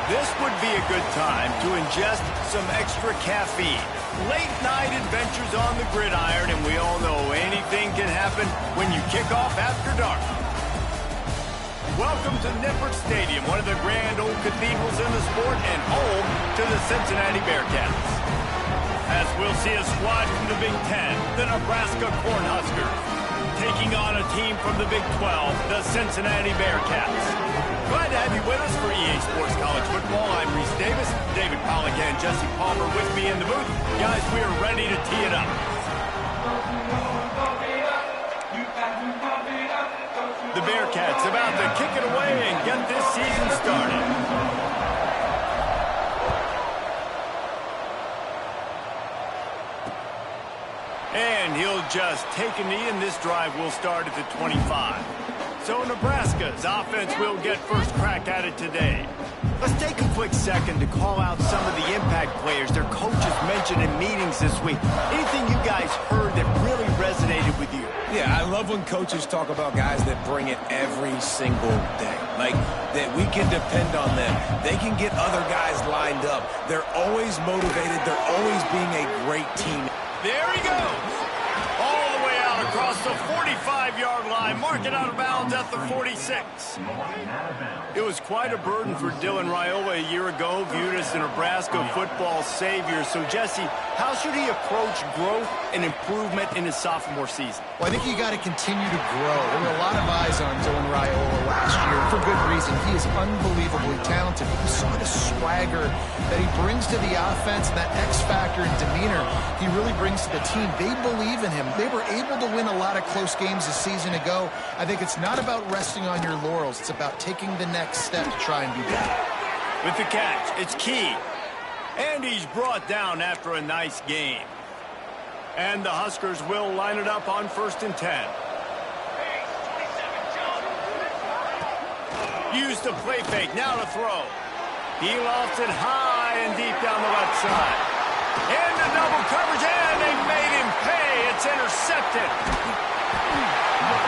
This would be a good time to ingest some extra caffeine. Late night adventures on the gridiron, and we all know anything can happen when you kick off after dark. Welcome to Nippert Stadium, one of the grand old cathedrals in the sport and home to the Cincinnati Bearcats. As we'll see a squad from the Big Ten, the Nebraska Cornhuskers, taking on a team from the Big 12, the Cincinnati Bearcats. Glad to have you with us for EA Sports College Football. I'm Reese Davis, David Pollack and Jesse Palmer with me in the booth. Guys, we are ready to tee it up. The Bearcats about to kick it away and get this season started. And he'll just take a knee, and this drive will start at the 25. So Nebraska's offense will get first crack at it today. Let's take a quick second to call out some of the impact players their coaches mentioned in meetings this week. Anything you guys heard that really resonated with you? Yeah, I love when coaches talk about guys that bring it every single day. Like, that we can depend on them. They can get other guys lined up. They're always motivated. They're always being a great team. There he goes. All the way out across the 45-yard line. Mark it out of bounds at the 46. It was quite a burden for Dylan Raiola a year ago, viewed as the Nebraska football savior. So, Jesse, how should he approach growth and improvement in his sophomore season? Well, I think you got to continue to grow. There were a lot of eyes on Dylan Raiola last year, for good reason. He is unbelievably talented. You saw the swagger that he brings to the offense, and that X factor and demeanor he really brings to the team. They believe in him. They were able to win a lot of close games a season ago. I think it's not about resting on your laurels. It's about taking the next step to try and be better. With the catch, it's Key. And he's brought down after a nice game. And the Huskers will line it up on 1st and 10. Use the play fake, now to throw. He lofts it high and deep down the left side. Into double coverage, and they made him pay. It's intercepted.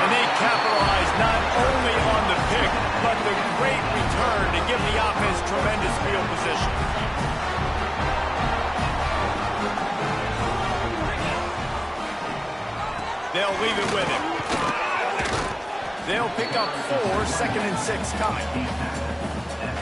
And they capitalized not only on the pick, but the great return to give the offense tremendous field position. They'll leave it with him. They'll pick up 4, 2nd and 6 coming.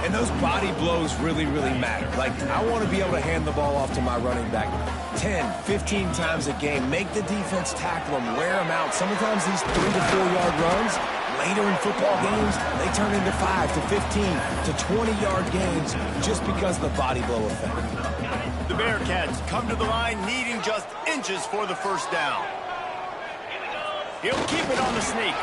And those body blows really, really matter. Like, I want to be able to hand the ball off to my running back 10, 15 times a game. Make the defense tackle them, wear them out. Sometimes these 3 to 4 yard runs, later in football games, they turn into 5 to 15 to 20-yard games just because of the body blow effect. The Bearcats come to the line needing just inches for the first down. He'll keep it on the sneak.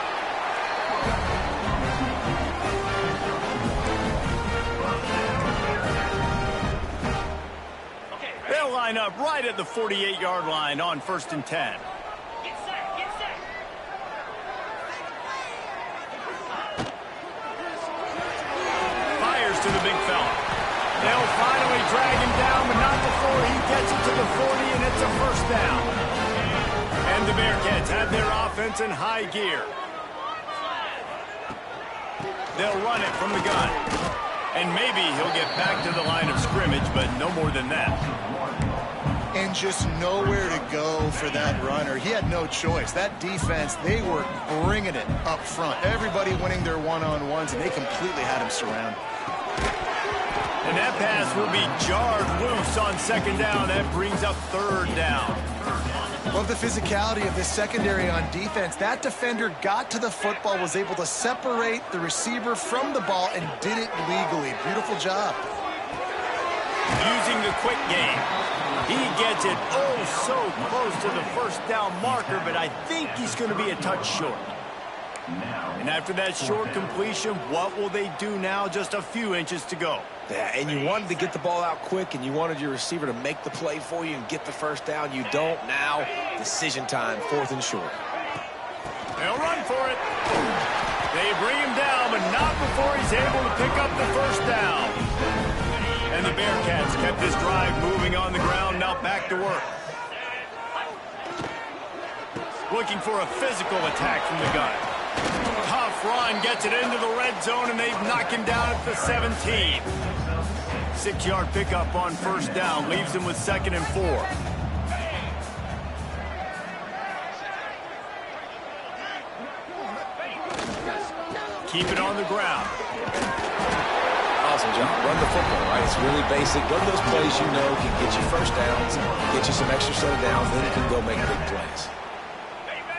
They'll line up right at the 48-yard line on 1st and 10. Get set, get set. Fires to the big fella. They'll finally drag him down, but not before he gets it to the 40, and it's a first down. And the Bearcats have their offense in high gear. They'll run it from the gun. And maybe he'll get back to the line of scrimmage, but no more than that. And just nowhere to go for that runner. He had no choice. That defense, they were bringing it up front. Everybody winning their one-on-ones, and they completely had him surrounded. And that pass will be jarred loose on 2nd down. That brings up 3rd down. Love the physicality of this secondary on defense. That defender got to the football, was able to separate the receiver from the ball, and did it legally. Beautiful job. Using the quick game. He gets it so close to the first down marker, but I think he's going to be a touch short. And after that short completion, what will they do now? Just a few inches to go. Yeah, and you wanted to get the ball out quick, and you wanted your receiver to make the play for you and get the first down. You don't now. Decision time, 4th and short. They'll run for it. They bring him down, but not before he's able to pick up the first down. And the Bearcats kept this drive moving on the ground. Now back to work. Looking for a physical attack from the gun. Tough run, gets it into the red zone, and they've knocked him down at the 17. 6-yard pickup on first down leaves him with 2nd and 4. Keep it on the ground. Awesome job. Run the football, right? It's really basic. Go to those plays you know can get you first downs, get you some extra set of downs, then you can go make big plays.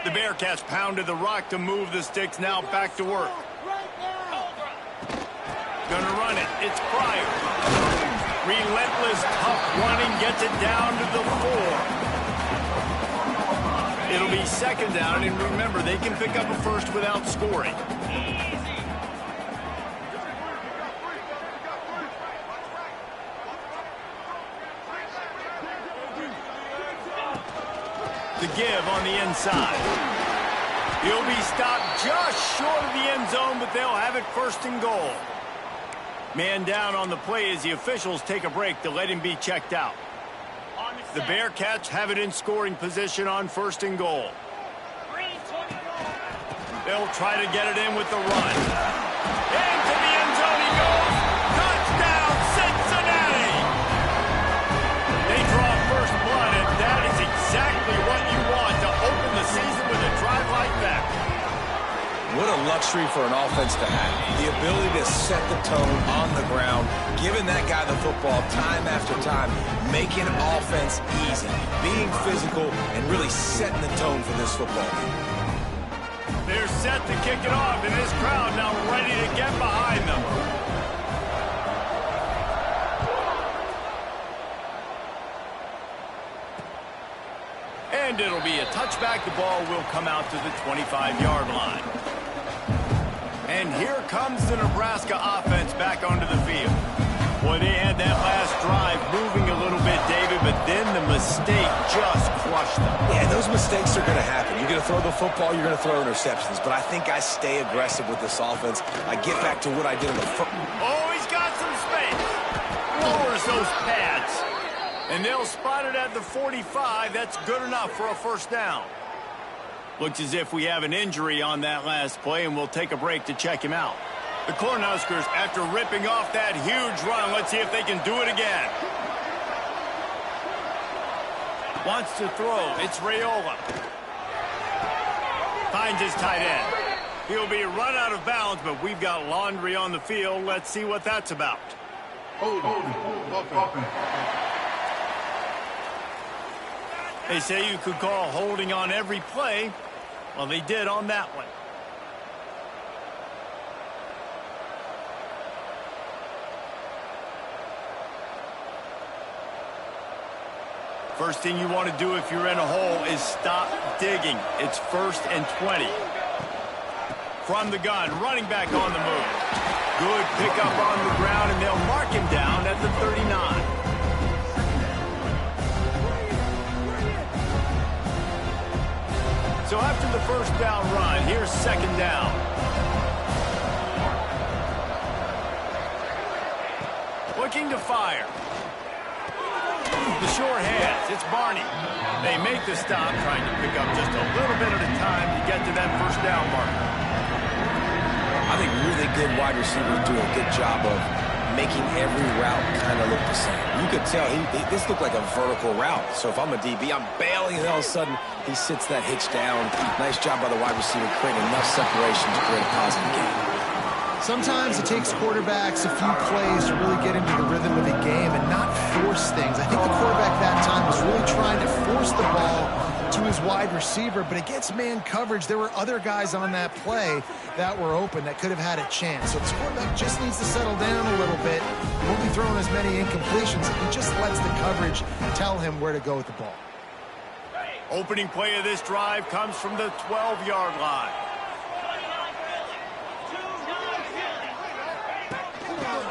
The Bearcats pounded the rock to move the sticks. Now back to work. Gonna run it. It's Pryor. Relentless, tough running gets it down to the 4. It'll be 2nd down, and remember, they can pick up a first without scoring. The give on the inside. He'll be stopped just short of the end zone, but they'll have it 1st and goal. Man down on the play as the officials take a break to let him be checked out. The Bearcats have it in scoring position on 1st and goal. They'll try to get it in with the run. Into the end zone he goes. Touchdown, Cincinnati! They draw first blood, and that is exactly what you want to open the season with a drive like that. What a luxury for an offense to have. The ability to set the tone on the ground, giving that guy the football time after time, making offense easy, being physical, and really setting the tone for this football game. They're set to kick it off, and this crowd now ready to get behind them. And it'll be a touchback. The ball will come out to the 25-yard line. And here comes the Nebraska offense back onto the field. Boy, they had that last drive moving a little bit, David, but then the mistake just crushed them. Yeah, those mistakes are going to happen. You're going to throw the football, you're going to throw interceptions. But I think I stay aggressive with this offense. I get back to what I did in the foot. Oh, he's got some space. Lowers those pads. And they'll spot it at the 45. That's good enough for a first down. Looks as if we have an injury on that last play, and we'll take a break to check him out. The Cornhuskers, after ripping off that huge run, let's see if they can do it again. Wants to throw. It's Raiola. Finds his tight end. He'll be run out of bounds, but we've got laundry on the field. Let's see what that's about. They say you could call holding on every play. Well, they did on that one. First thing you want to do if you're in a hole is stop digging. It's 1st and 20. From the gun, running back on the move. Good pickup on the ground, and they'll mark him down at the 39. So after the first down run, here's 2nd down. Looking to fire. The sure hands. It's Barney. They make the stop, trying to pick up just a little bit at a time to get to that first down marker. I think really good wide receivers do a good job of making every route kind of look the same. You could tell this looked like a vertical route. So if I'm a DB, I'm bailing, and all of a sudden he sits that hitch down. Nice job by the wide receiver creating enough separation to create a positive gain. Sometimes it takes quarterbacks a few plays to really get into the rhythm of the game and not force things. I think the quarterback that time was really trying to force the ball to his wide receiver, but against man coverage, there were other guys on that play that were open that could have had a chance. So this quarterback just needs to settle down a little bit. He won't be throwing as many incompletions. He just lets the coverage tell him where to go with the ball. Opening play of this drive comes from the 12-yard line.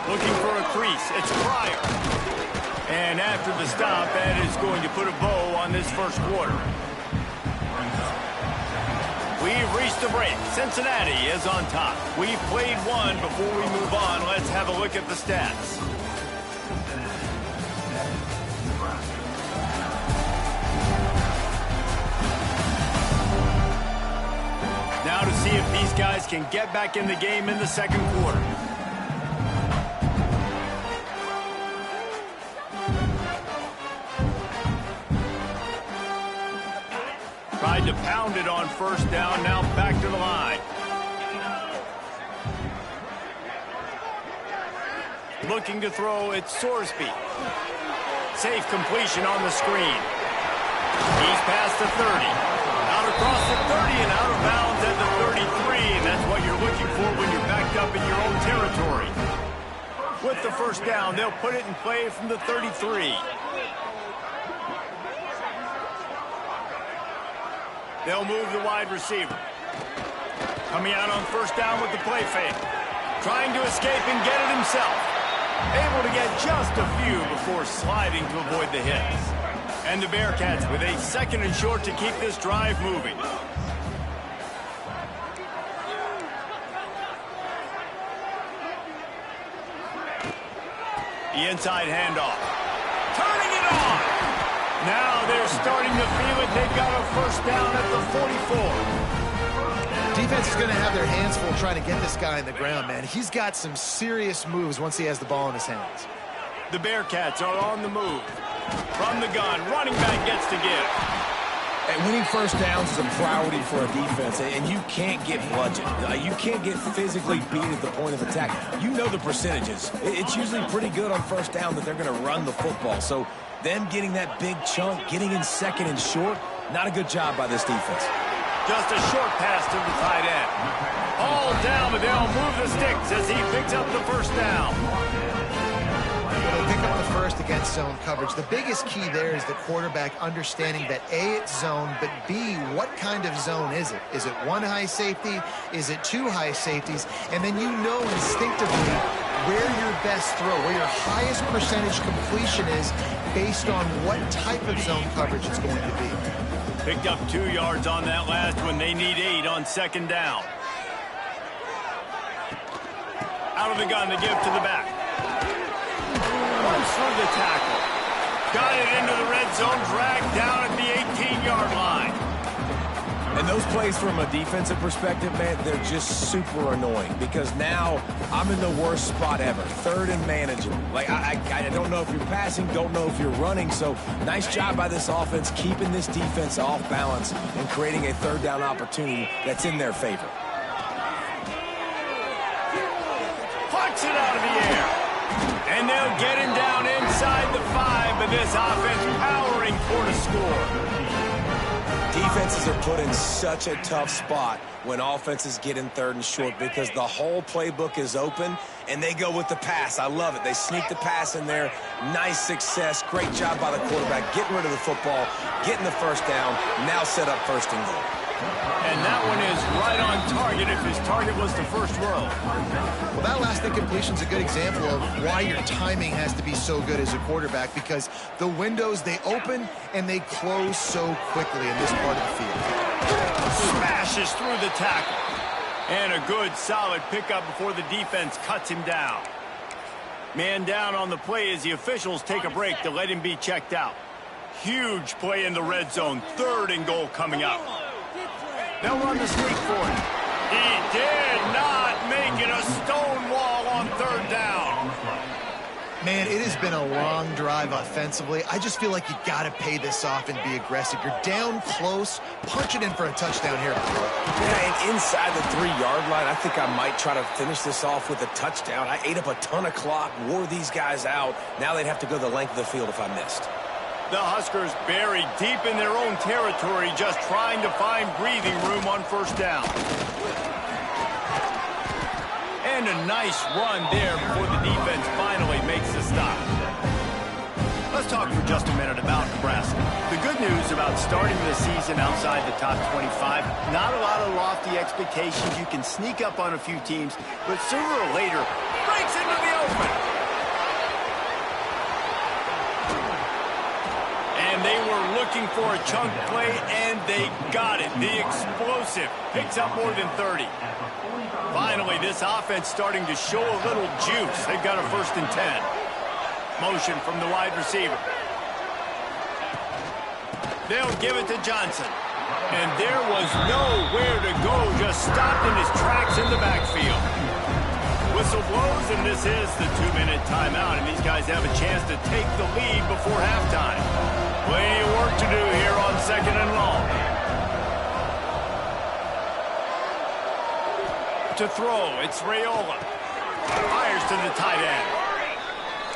Looking for a crease. It's Pryor. And after the stop, that is going to put a bow on this first quarter. We've reached the break. Cincinnati is on top. We've played one. Before we move on, let's have a look at the stats. Now to see if these guys can get back in the game in the second quarter. to pound it on first down. Now back to the line. Looking to throw, it's Sorsby. Safe completion on the screen. He's past the 30. Out across the 30 and out of bounds at the 33. And that's what you're looking for when you're backed up in your own territory. With the first down, they'll put it in play from the 33. They'll move the wide receiver. Coming out on first down with the play fake. Trying to escape and get it himself. Able to get just a few before sliding to avoid the hits. And the Bearcats with a 2nd and short to keep this drive moving. The inside handoff. Turning it on. Now they're starting to feel it. They've got a first down at the 44. Defense is going to have their hands full trying to get this guy on the ground, man. He's got some serious moves once he has the ball in his hands. The Bearcats are on the move. From the gun, running back gets to give. And winning first downs is a priority for a defense, and you can't get bludgeoned. You can't get physically beat at the point of attack. You know the percentages. It's usually pretty good on first down that they're going to run the football. So them getting that big chunk, getting in 2nd and short, not a good job by this defense. Just a short pass to the tight end. All down, but they'll move the sticks as he picks up the first down. They'll pick up the first against zone coverage. The biggest key there is the quarterback understanding that A, it's zone, but B, what kind of zone is it? Is it 1 high safety? Is it 2 high safeties? And then you know instinctively where your best throw, where your highest percentage completion is based on what type of zone coverage it's going to be. Picked up 2 yards on that last one. They need 8 on 2nd down. Out of the gun to give to the back. Runs through the tackle. Got it into the red zone, dragged down at the 18-yard line. And those plays from a defensive perspective, man, they're just super annoying because now I'm in the worst spot ever. 3rd and manageable. Like, I don't know if you're passing, don't know if you're running. So nice job by this offense keeping this defense off balance and creating a 3rd down opportunity that's in their favor. Pucks it out of the air. And they'll get him down inside the 5, but this offense powering toward a score. Defenses are put in such a tough spot when offenses get in 3rd and short because the whole playbook is open and they go with the pass. I love it. They sneak the pass in there. Nice success. Great job by the quarterback getting rid of the football, getting the first down, now set up 1st and goal. And that one is right on target if his target was the first row. Well, that last incompletion is a good example of why your timing has to be so good as a quarterback because the windows, they open and they close so quickly in this part of the field. Smashes through the tackle. And a good, solid pickup before the defense cuts him down. Man down on the play as the officials take a break to let him be checked out. Huge play in the red zone. 3rd and goal coming up. They'll run the sneak for it. He did not make it a stone wall on 3rd down. Man, it has been a long drive offensively. I just feel like you got to pay this off and be aggressive. You're down close. Punch it in for a touchdown here. Yeah, and inside the 3-yard line, I think I might try to finish this off with a touchdown. I ate up a ton of clock, wore these guys out. Now they'd have to go the length of the field if I missed. The Huskers buried deep in their own territory, just trying to find breathing room on first down. And a nice run there before the defense finally makes the stop. Let's talk for just a minute about Nebraska. The good news about starting the season outside the top 25, not a lot of lofty expectations. You can sneak up on a few teams, but sooner or later, breaks into the open. And they were looking for a chunk play, and they got it. The explosive picks up more than 30. Finally, this offense starting to show a little juice. They've got a 1st and 10. Motion from the wide receiver. They'll give it to Johnson. And there was nowhere to go, just stopped in his tracks in the backfield. Whistle blows, and this is the 2-minute timeout, and these guys have a chance to take the lead before halftime. Plenty of work to do here on 2nd and long. to throw. It's Raiola. Fires to the tight end.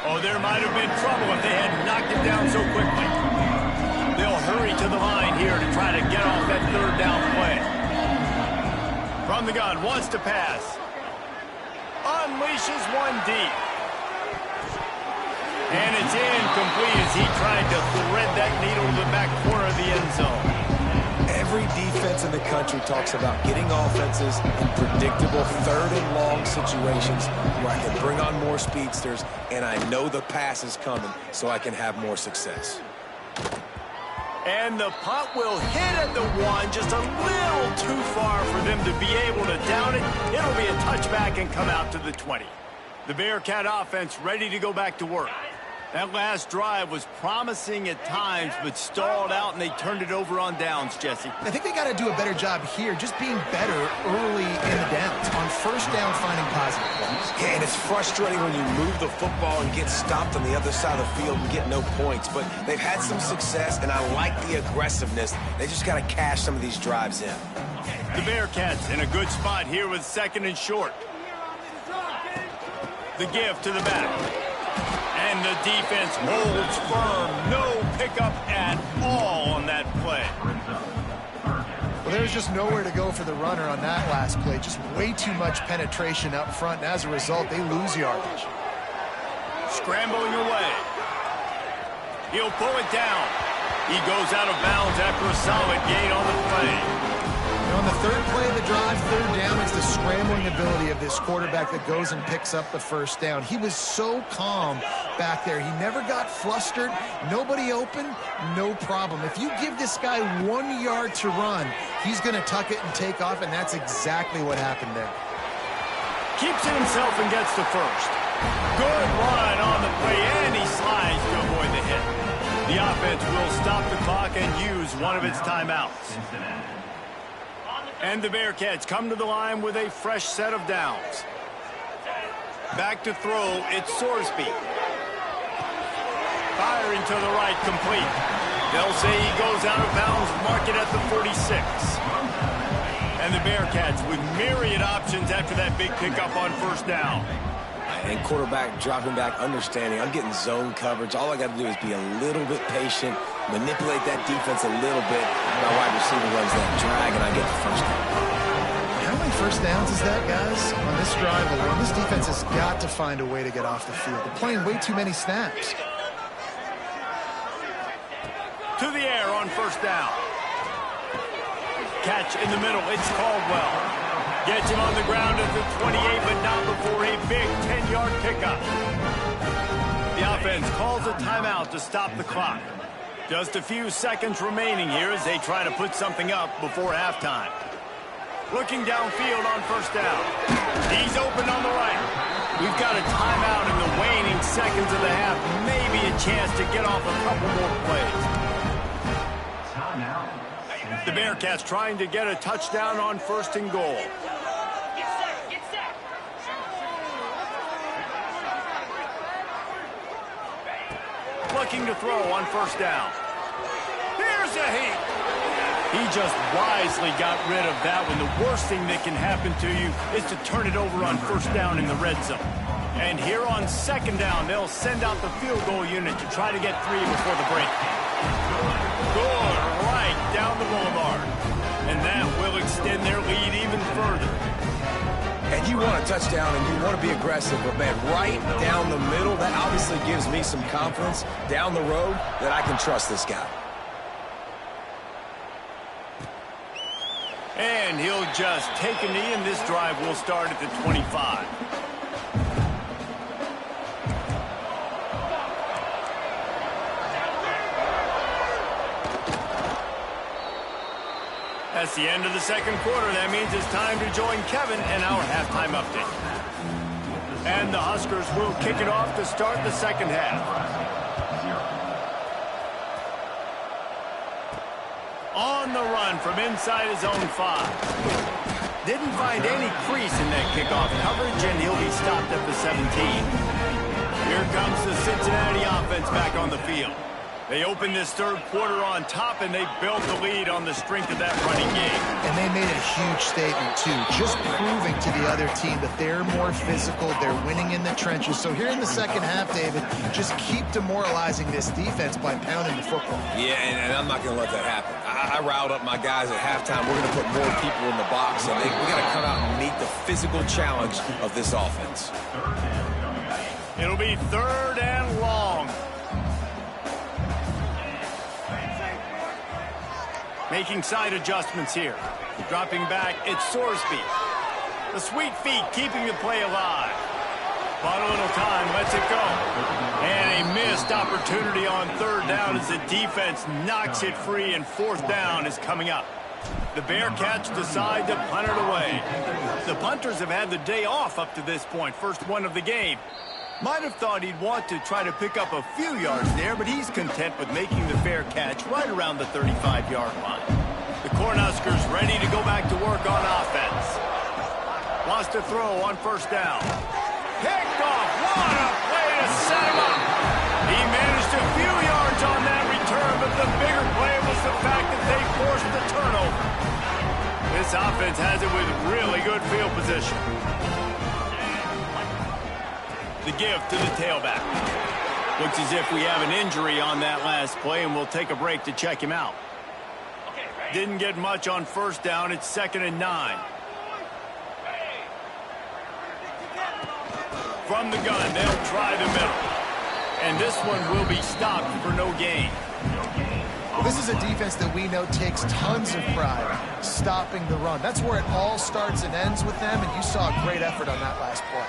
Oh, there might have been trouble if they had knocked it down so quickly. They'll hurry to the line here to try to get off that third down play. From the gun, wants to pass. Unleashes one deep. And it's incomplete as he tried to thread that needle to the back corner of the end zone. Every defense in the country talks about getting offenses in predictable third and long situations where I can bring on more speedsters and I know the pass is coming so I can have more success. And the punt will hit at the 1, just a little too far for them to be able to down it. It'll be a touchback and come out to the 20. The Bearcat offense ready to go back to work. That last drive was promising at times, but stalled out, and they turned it over on downs, Jesse. I think they got to do a better job here, just being better early in the downs. On first down, finding positive plays. Yeah, and it's frustrating when you move the football and get stopped on the other side of the field and get no points. But they've had some success, and I like the aggressiveness. They just got to cash some of these drives in. The Bearcats in a good spot here with 2nd and short. The give to the back. And the defense holds firm. No pickup at all on that play. Well, there's just nowhere to go for the runner on that last play. Just way too much penetration up front, and as a result, they lose yardage. Scrambling away. He'll pull it down. He goes out of bounds after a solid gain on the play. On the third play of the drive, third down, it's the scrambling ability of this quarterback that goes and picks up the first down. He was so calm back there. He never got flustered. Nobody open, no problem. If you give this guy 1 yard to run, he's going to tuck it and take off, and that's exactly what happened there. Keeps it himself and gets the first. Good run on the play, and he slides to avoid the hit. The offense will stop the clock and use one of its timeouts. And the Bearcats come to the line with a fresh set of downs. Back to throw, it's Sorsby. Firing to the right, complete. They'll say he goes out of bounds, mark it at the 46. And the Bearcats with myriad options after that big pickup on first down. And quarterback dropping back, understanding I'm getting zone coverage. All I got to do is be a little bit patient, manipulate that defense a little bit. My wide receiver runs that drag, and I get the first down. How many first downs is that, guys? On this drive alone, this defense has got to find a way to get off the field. They're playing way too many snaps. To the air on first down. Catch in the middle, it's Caldwell. Gets him on the ground at the 28, but not before a big 10-yard pickup. The offense calls a timeout to stop the clock. Just a few seconds remaining here as they try to put something up before halftime. Looking downfield on first down. He's open on the right. We've got a timeout in the waning seconds of the half. Maybe a chance to get off a couple more plays. The Bearcats trying to get a touchdown on first and goal. Get set, get set. Looking to throw on first down. Here's a heat. He just wisely got rid of that one. The worst thing that can happen to you is to turn it over on first down in the red zone. And here on second down, they'll send out the field goal unit to try to get 3 before the break. Good, right down the boulevard. And that will extend their lead even further. And you want a touchdown and you want to be aggressive, but man, right down the middle, that obviously gives me some confidence down the road that I can trust this guy. And he'll just take a knee, and this drive will start at the 25. That's the end of the second quarter. That means it's time to join Kevin and our halftime update. And the Huskers will kick it off to start the second half. On the run from inside his own 5. Didn't find any crease in that kickoff coverage, and he'll be stopped at the 17. Here comes the Cincinnati offense back on the field. They opened this third quarter on top, and they built the lead on the strength of that running game. And they made a huge statement, too, just proving to the other team that they're more physical, they're winning in the trenches. So here in the second half, David, just keep demoralizing this defense by pounding the football. Yeah, and I'm not going to let that happen. I riled up my guys at halftime. We're going to put more people in the box, and we got to come out and meet the physical challenge of this offense. It'll be 3rd and long. Making side adjustments here. Dropping back, it's Sorsby. The sweet feet keeping the play alive. But a little time, lets it go. And a missed opportunity on 3rd down as the defense knocks it free, and 4th down is coming up. The Bearcats decide to punt it away. The punters have had the day off up to this point, first one of the game. Might have thought he'd want to try to pick up a few yards there, but he's content with making the fair catch right around the 35-yard line. The Cornhuskers ready to go back to work on offense. Lost a throw on 1st down. Picked off. What a play to set him up. He managed a few yards on that return, but the bigger play was the fact that they forced the turnover. This offense has it with really good field position. The give to the tailback. Looks as if we have an injury on that last play, and we'll take a break to check him out. Didn't get much on 1st down. It's 2nd and 9. From the gun, they'll try the middle. And this one will be stopped for no gain. Well, this is a defense that we know takes tons of pride stopping the run. That's where it all starts and ends with them, and you saw a great effort on that last play.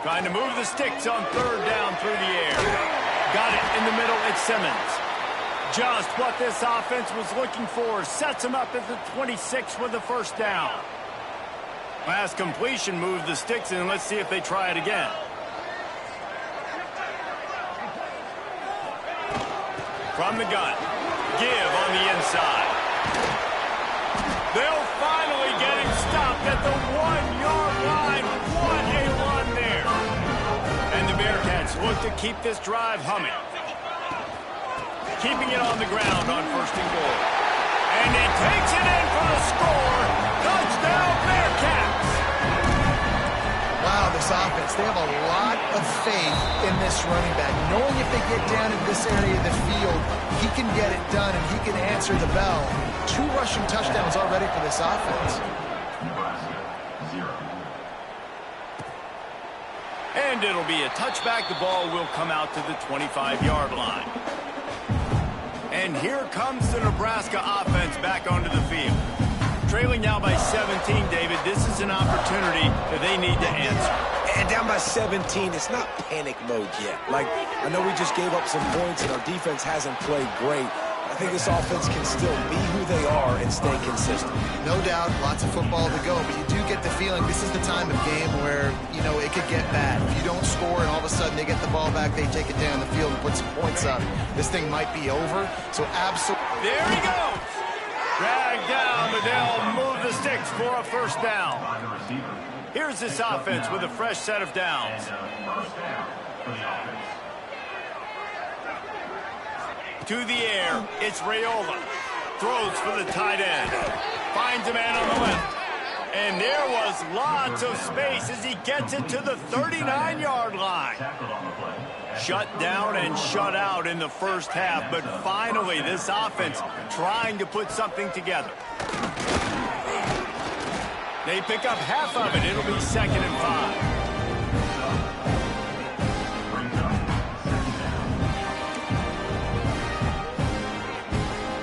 Trying to move the sticks on 3rd down through the air. Got it in the middle, it's Simmons. Just what this offense was looking for. Sets him up at the 26 with the 1st down. Last completion moved the sticks, and let's see if they try it again. From the gun. Give on the inside. They'll finally get him stopped at the 1-yard line. What a run there. And the Bearcats look to keep this drive humming. Keeping it on the ground on 1st and goal. And he takes it in for the score. Touchdown, Bearcats. Wow, this offense, they have a lot of faith in this running back. Knowing if they get down in this area of the field, he can get it done and he can answer the bell. 2 rushing touchdowns already for this offense. And it'll be a touchback. The ball will come out to the 25-yard line. And here comes the Nebraska offense back onto the field. Trailing now by 17, David. This is an opportunity that they need to answer. And down by 17, it's not panic mode yet. Like, I know we just gave up some points and our defense hasn't played great. I think this offense can still be who they are and stay consistent. No doubt, lots of football to go, but you do get the feeling this is the time of game where, you know, it could get bad. If you don't score and all of a sudden they get the ball back, they take it down the field and put some points up, this thing might be over. So absolutely. There he goes. Dragged down, but they'll move the sticks for a 1st down. Here's this offense with a fresh set of downs. To the air, it's Raiola. Throws for the tight end. Finds a man on the left. And there was lots of space as he gets it to the 39-yard line. Shut down and shut out in the 1st half, but finally this offense trying to put something together. They pick up half of it. It'll be 2nd and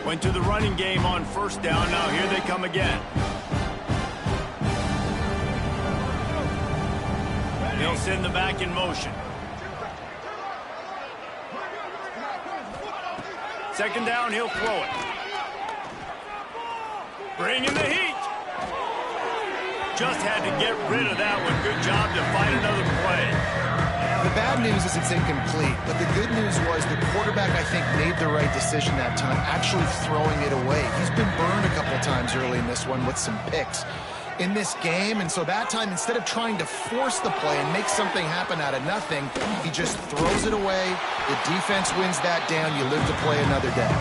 5. Went to the running game on 1st down. Now here they come again. They'll send the back in motion. 2nd down, he'll throw it. Bringing the heat. Just had to get rid of that one. Good job to find another play. The bad news is it's incomplete, but the good news was the quarterback, I think, made the right decision that time, actually throwing it away. He's been burned a couple times early in this one with some picks. in this game. And so that time, instead of trying to force the play and make something happen out of nothing, he just throws it away. The defense wins that down. You live to play another day.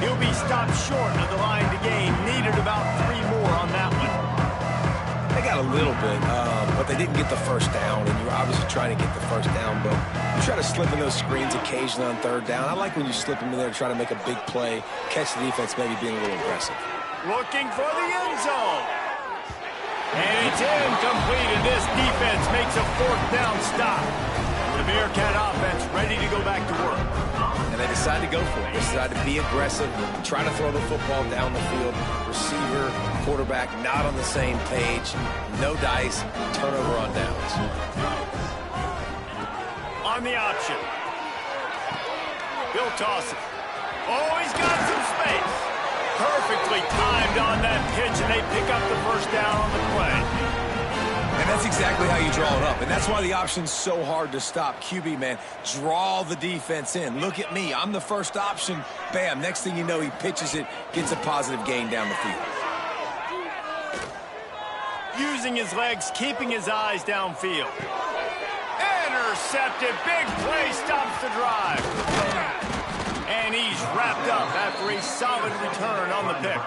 He'll be stopped short of the line to gain. Needed about 3 more on that one. They got a little bit, but they didn't get the first down, and you're obviously trying to get the first down, but you try to slip in those screens occasionally on third down. I like when you slip them in there to try to make a big play, catch the defense maybe being a little aggressive. Looking for the end zone. And it's incomplete, and this defense makes a 4th down stop. The Bearcat offense ready to go back to work. And they decide to go for it. They decide to be aggressive, try to throw the football down the field. Receiver, quarterback, not on the same page. No dice, turnover on downs. On the option. Bill tosses. Oh, he's got some space. Perfectly timed on that pitch, and they pick up the first down on the play. And that's exactly how you draw it up. And that's why the option's so hard to stop. QB, man, draw the defense in. Look at me. I'm the first option. Bam. Next thing you know, he pitches it, gets a positive gain down the field. Using his legs, keeping his eyes downfield. Intercepted. Big play stops the drive. And he's wrapped up after a solid return on the pick.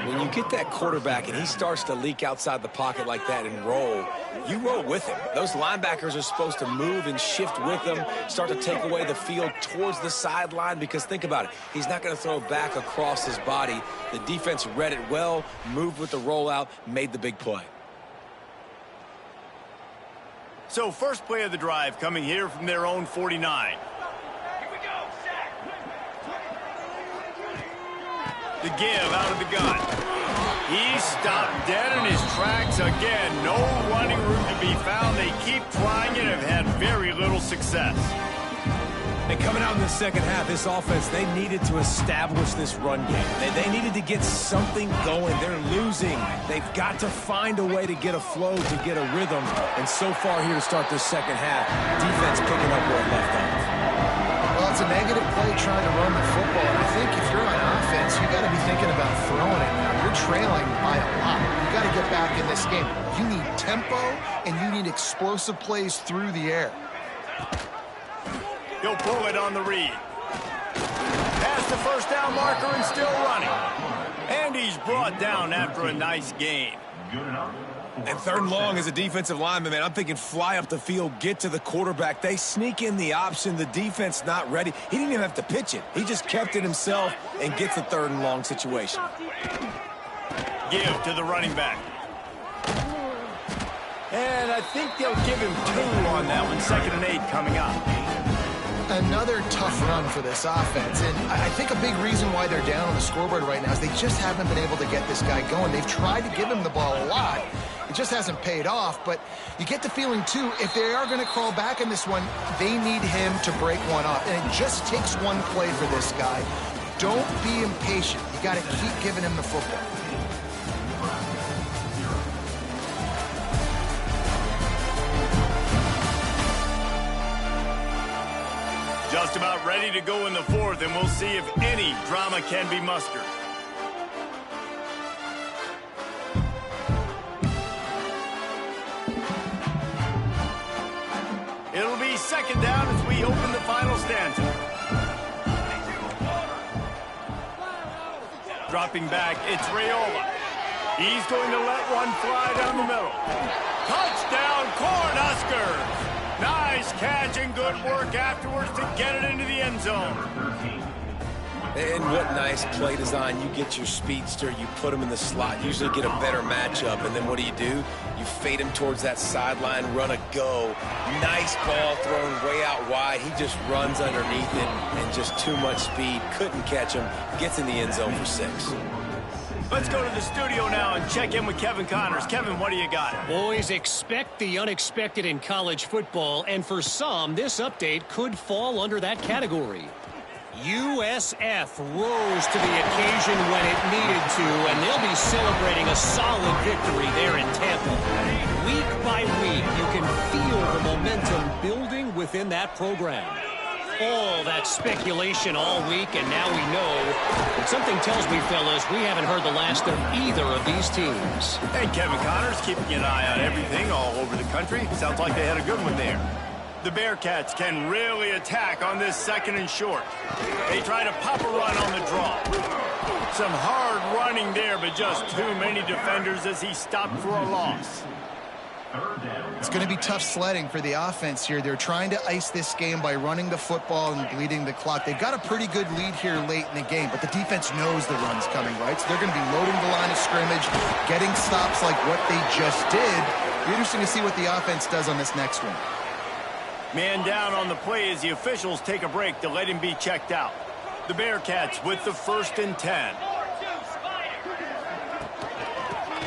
When you get that quarterback and he starts to leak outside the pocket like that and roll, you roll with him. Those linebackers are supposed to move and shift with him, start to take away the field towards the sideline, because think about it. He's not going to throw back across his body. The defense read it well, moved with the rollout, made the big play. So first play of the drive coming here from their own 49. The give out of the gun. He's stopped dead in his tracks again. No running room to be found. They keep trying it and have had very little success. And coming out in the second half, this offense, they needed to establish this run game. They needed to get something going. They're losing. They've got to find a way to get a flow, to get a rhythm. And so far here to start this second half, defense picking up where it left off. Well, it's a negative play trying to run the football. And I think if you're on offense, you got to be thinking about throwing it now. You're trailing by a lot. You got to get back in this game. You need tempo, and you need explosive plays through the air. He'll pull it on the read. Past the first down marker and still running. And he's brought down after a nice gain. And third and long as a defensive lineman, man, I'm thinking fly up the field, get to the quarterback. They sneak in the option. The defense not ready. He didn't even have to pitch it. He just kept it himself and gets the third and long situation. Give to the running back. And I think they'll give him 2 on that one. 2nd and 8 coming up. Another tough run for this offense, and I think a big reason why they're down on the scoreboard right now is they just haven't been able to get this guy going. They've tried to give him the ball a lot. It just hasn't paid off, but you get the feeling, too, if they are going to crawl back in this one, they need him to break one off, and it just takes one play for this guy. Don't be impatient. You got to keep giving him the football. Just about ready to go in the 4th, and we'll see if any drama can be mustered. It'll be 2nd down as we open the final stanza. Dropping back, it's Raiola. He's going to let one fly down the middle. Touchdown, Cornhuskers! Nice catch and good work afterwards to get it into the end zone. And what nice play design. You get your speedster, you put him in the slot, usually get a better matchup, and then what do? You fade him towards that sideline, run a go. Nice ball thrown way out wide. He just runs underneath it and just too much speed. Couldn't catch him. Gets in the end zone for 6. Let's go to the studio now and check in with Kevin Connors. Kevin, what do you got? Boys, expect the unexpected in college football, and for some, this update could fall under that category. USF rose to the occasion when it needed to, and they'll be celebrating a solid victory there in Tampa. Week by week, you can feel the momentum building within that program. All that speculation all week, and now we know. But something tells me, fellas, we haven't heard the last of either of these teams. And Kevin Connors keeping an eye on everything all over the country. Sounds like they had a good one there. The Bearcats can really attack on this 2nd and short. They try to pop a run on the draw. Some hard running there, but just too many defenders as he stopped for a loss. It's going to be tough sledding for the offense here. They're trying to ice this game by running the football and bleeding the clock. They've got a pretty good lead here late in the game, but the defense knows the run's coming, right? So they're going to be loading the line of scrimmage, getting stops like what they just did. Be interesting to see what the offense does on this next one. Man down on the play as the officials take a break to let him be checked out. The Bearcats with the 1st and 10.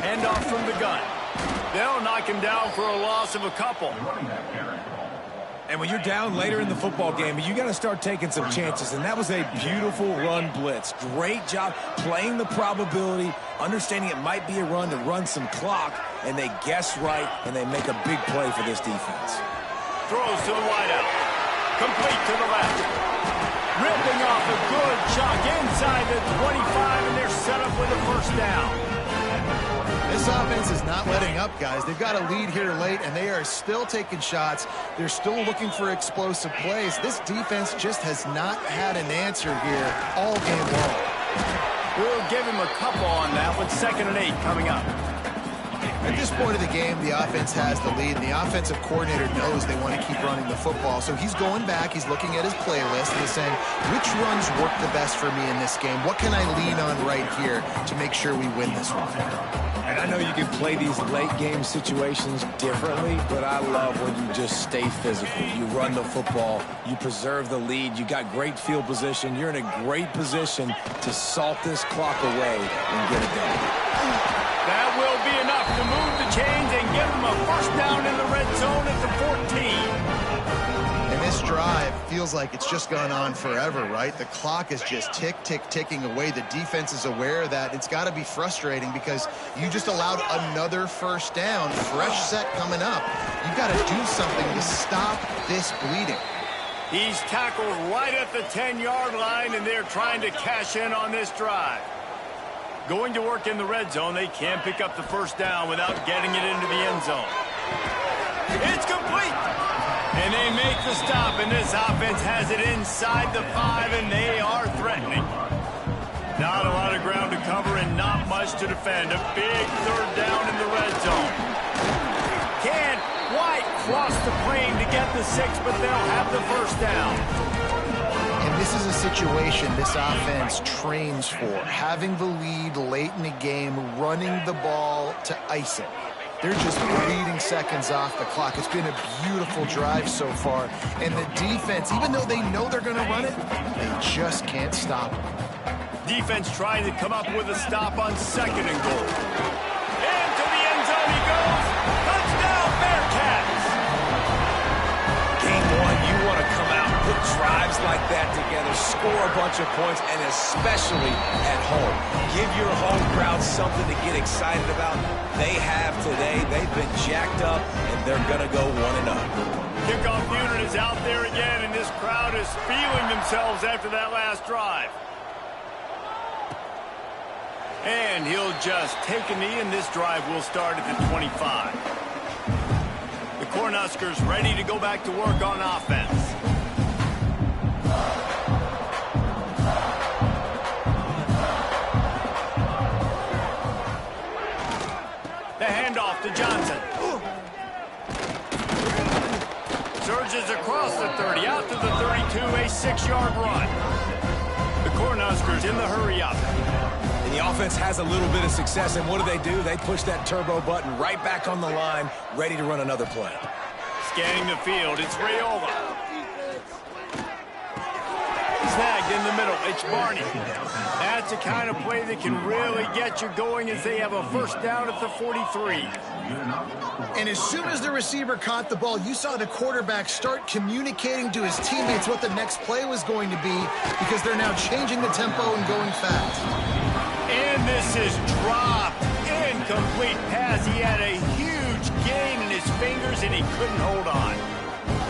Handoff from the gun. They'll knock him down for a loss of a couple. And when you're down later in the football game, you got to start taking some chances. And that was a beautiful run blitz. Great job playing the probability, understanding it might be a run to run some clock, and they guess right, and they make a big play for this defense. Throws to the wideout. Complete to the left. Ripping off a good chunk inside the 25, and they're set up with a 1st down. This offense is not letting up, guys. They've got a lead here late, and they are still taking shots. They're still looking for explosive plays. This defense just has not had an answer here all game long. We'll give him a couple on that with 2nd and 8 coming up. At this point of the game, the offense has the lead, and the offensive coordinator knows they want to keep running the football. So he's going back, he's looking at his playlist, and he's saying, which runs work the best for me in this game? What can I lean on right here to make sure we win this one? And I know you can play these late-game situations differently, but I love when you just stay physical. You run the football, you preserve the lead, you got great field position, you're in a great position to salt this clock away and get it done. That will be enough to move the chains and give them a 1st down in the red zone at the 14. And this drive feels like it's just gone on forever, right? The clock is just ticking away. The defense is aware of that. It's got to be frustrating because you just allowed another 1st down, fresh set coming up. You've got to do something to stop this bleeding. He's tackled right at the 10-yard line, and they're trying to cash in on this drive. Going to work in the red zone, they can't pick up the 1st down without getting it into the end zone. It's complete! And they make the stop, and this offense has it inside the 5, and they are threatening. Not a lot of ground to cover and not much to defend. A big 3rd down in the red zone. Can White cross the plane to get the 6, but they'll have the 1st down. And this is a situation this offense trains for. Having the lead late in the game, running the ball to ice it. They're just bleeding seconds off the clock. It's been a beautiful drive so far. And the defense, even though they know they're going to run it, they just can't stop it. Defense trying to come up with a stop on 2nd and goal. Into the end zone he goes. Touchdown, Bearcats! Game 1, you want to come out, put drives like that together, score a bunch of points, and especially at home. Give your home crowd something to get excited about. They have today. They've been jacked up, and they're going to go 1-0. Kickoff unit is out there again, and this crowd is feeling themselves after that last drive. And he'll just take a knee, and this drive will start at the 25. The Cornhuskers ready to go back to work on offense. The handoff to Johnson. Surges across the 30, out to the 32, a 6-yard run. The Cornhuskers in the hurry up. And the offense has a little bit of success, and what do? They push that turbo button right back on the line, ready to run another play. Scanning the field, it's Raiola. Snagged in the middle, it's Barney. That's the kind of play that can really get you going as they have a 1st down at the 43. And as soon as the receiver caught the ball, you saw the quarterback start communicating to his teammates what the next play was going to be because they're now changing the tempo and going fast. And this is dropped. Incomplete pass. He had a huge gain in his fingers, and he couldn't hold on.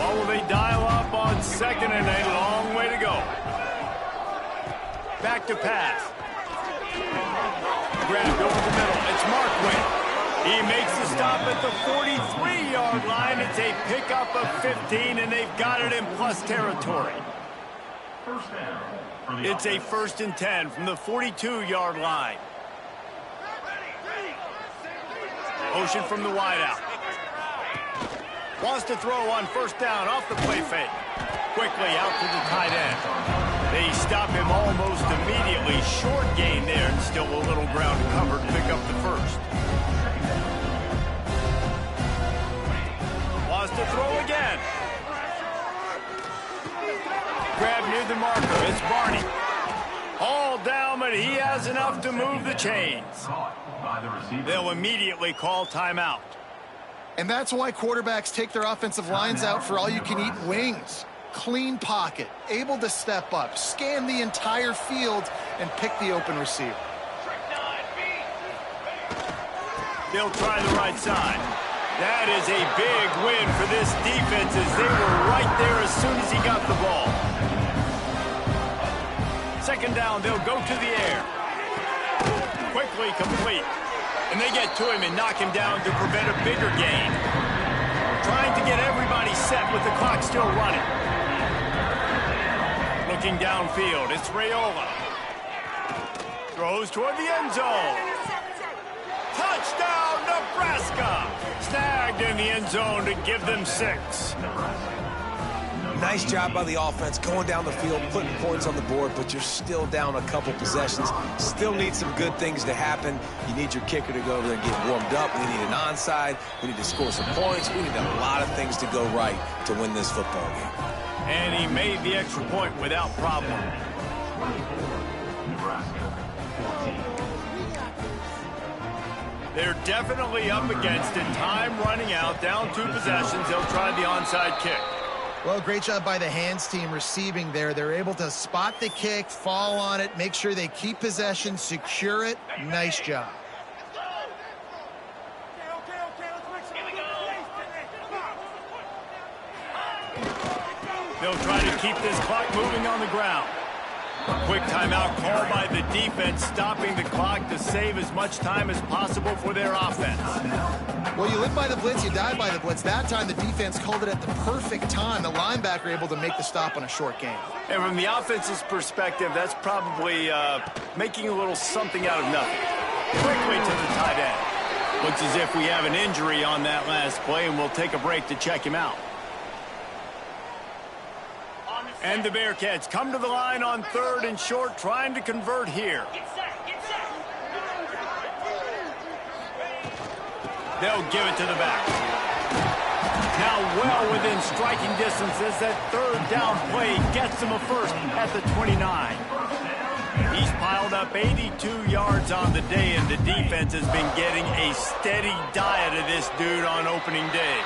Well, will they dial up on second and a long way to go? Back to pass. Grabbed over the middle. It's Markway. He makes the stop at the 43-yard line. It's a pickup of 15, and they've got it in plus territory. It's a 1st and 10 from the 42-yard line. Motion from the wideout. Wants to throw on 1st down off the play fake. Quickly out to the tight end. They stop him almost immediately. Short gain there, and still a little ground covered to pick up the 1st. Wants to throw again. Grab near the marker. It's Barney. All down, but he has enough to move the chains. They'll immediately call timeout. And that's why quarterbacks take their offensive lines out for all-you-can-eat wings. Clean pocket, able to step up, scan the entire field, and pick the open receiver. They'll try the right side. That is a big win for this defense as they were right there as soon as he got the ball. 2nd down, they'll go to the air. Quickly complete. And they get to him and knock him down to prevent a bigger gain. Trying to get everybody set with the clock still running. Looking downfield, it's Raiola. Throws toward the end zone. Touchdown, Nebraska! Snagged in the end zone to give them 6. Nice job by the offense going down the field, putting points on the board, but you're still down a couple possessions. Still need some good things to happen. You need your kicker to go over there and get warmed up. We need an onside. We need to score some points. We need a lot of things to go right to win this football game. And he made the extra point without problem. They're definitely up against it. Time running out, down 2 possessions. They'll try the onside kick. Well, great job by the hands team receiving there. They're able to spot the kick, fall on it, make sure they keep possession, secure it. Nice job. They'll try to keep this clock moving on the ground. A quick timeout call by the defense, stopping the clock to save as much time as possible for their offense. Well, you live by the blitz, you die by the blitz. That time the defense called it at the perfect time. The linebacker able to make the stop on a short gain. And from the offense's perspective, that's probably making a little something out of nothing. Quickly to the tight end. Looks as if we have an injury on that last play, and we'll take a break to check him out. And the Bearcats come to the line on 3rd and short, trying to convert here. They'll give it to the back. Now well within striking distance as that 3rd down play gets them a 1st at the 29. He's piled up 82 yards on the day, and the defense has been getting a steady diet of this dude on opening day.